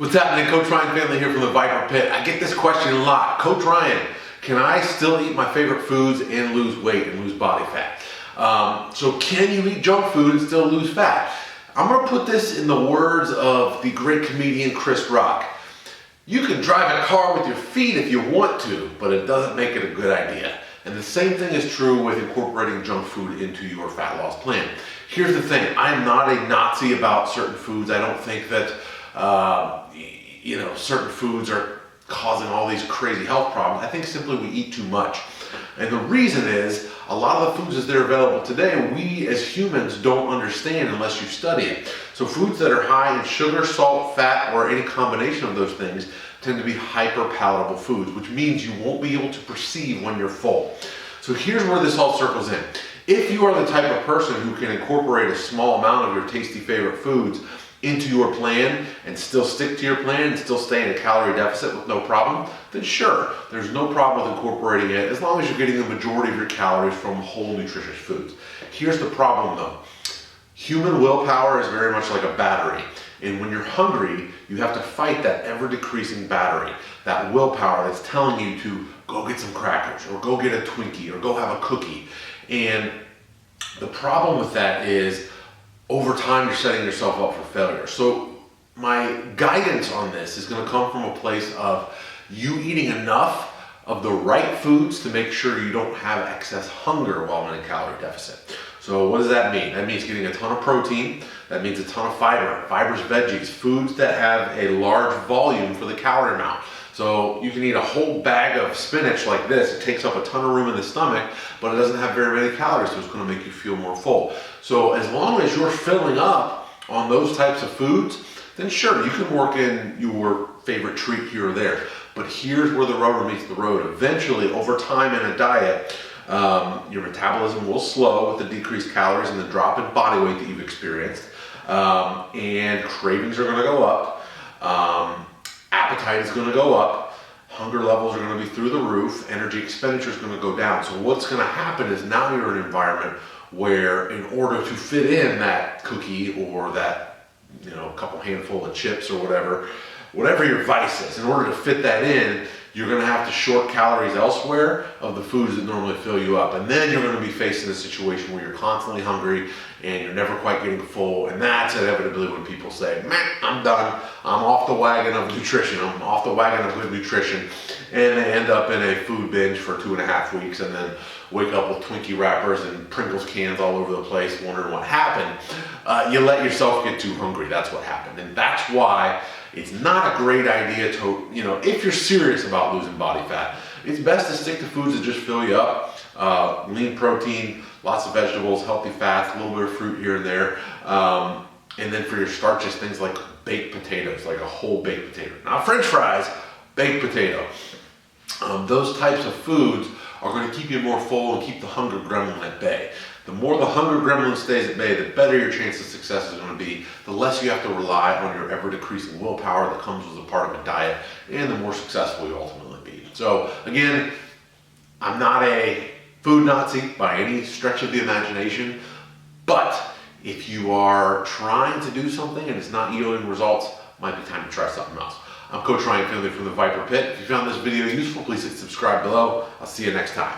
What's happening? Coach Ryan family here from the VIPAR Pit. I get this question a lot. Coach Ryan, can I still eat my favorite foods and lose weight and lose body fat? So can you eat junk food and still lose fat? I'm going to put this in the words of the great comedian Chris Rock. You can drive a car with your feet if you want to, but it doesn't make it a good idea. And the same thing is true with incorporating junk food into your fat loss plan. Here's the thing. I'm not a Nazi about certain foods. I don't think that certain foods are causing all these crazy health problems. I think simply we eat too much. And the reason is, a lot of the foods that are available today, we as humans don't understand unless you study it. So foods that are high in sugar, salt, fat, or any combination of those things tend to be hyper-palatable foods, which means you won't be able to perceive when you're full. So here's where this all circles in. If you are the type of person who can incorporate a small amount of your tasty favorite foods into your plan and still stick to your plan and still stay in a calorie deficit with no problem, then sure, there's no problem with incorporating it as long as you're getting the majority of your calories from whole nutritious foods. Here's the problem though. Human willpower is very much like a battery. And when you're hungry, you have to fight that ever-decreasing battery, that willpower that's telling you to go get some crackers or go get a Twinkie or go have a cookie. And the problem with that is over time, you're setting yourself up for failure. So my guidance on this is going to come from a place of you eating enough of the right foods to make sure you don't have excess hunger while in a calorie deficit. So what does that mean? That means getting a ton of protein. That means a ton of fiber, fibers, veggies, foods that have a large volume for the calorie amount. So you can eat a whole bag of spinach like this. It takes up a ton of room in the stomach, but it doesn't have very many calories, so it's going to make you feel more full. So as long as you're filling up on those types of foods, then sure, you can work in your favorite treat here or there. But here's where the rubber meets the road. Eventually, over time in a diet, your metabolism will slow with the decreased calories and the drop in body weight that you've experienced. And cravings are going to go up. Appetite is going to go up, hunger levels are going to be through the roof, energy expenditure is going to go down. So what's going to happen is now you're in an environment where in order to fit in that cookie or that couple handful of chips or whatever your vice is, in order to fit that in, you're going to have to short calories elsewhere of the foods that normally fill you up. And then you're going to be facing a situation where you're constantly hungry and you're never quite getting full. And that's inevitably when people say, man, I'm done. I'm off the wagon of nutrition. I'm off the wagon of good nutrition. And they end up in a food binge for 2.5 weeks and then wake up with Twinkie wrappers and Pringles cans all over the place wondering what happened. You let yourself get too hungry. That's what happened. And that's why it's not a great idea to, if you're serious about losing body fat, it's best to stick to foods that just fill you up. Lean protein, lots of vegetables, healthy fats, a little bit of fruit here and there. And then for your starches, things like baked potatoes, like a whole baked potato. Not French fries, baked potato. Those types of foods are going to keep you more full and keep the hunger gremlin at bay. The more the hunger gremlin stays at bay, the better your chance of success is going to be, the less you have to rely on your ever-decreasing willpower that comes as a part of a diet, and the more successful you ultimately be. So again, I'm not a food Nazi by any stretch of the imagination, but if you are trying to do something and it's not yielding results, it might be time to try something else. I'm Coach Ryan Finley from the VIPAR Pit. If you found this video useful, please hit subscribe below. I'll see you next time.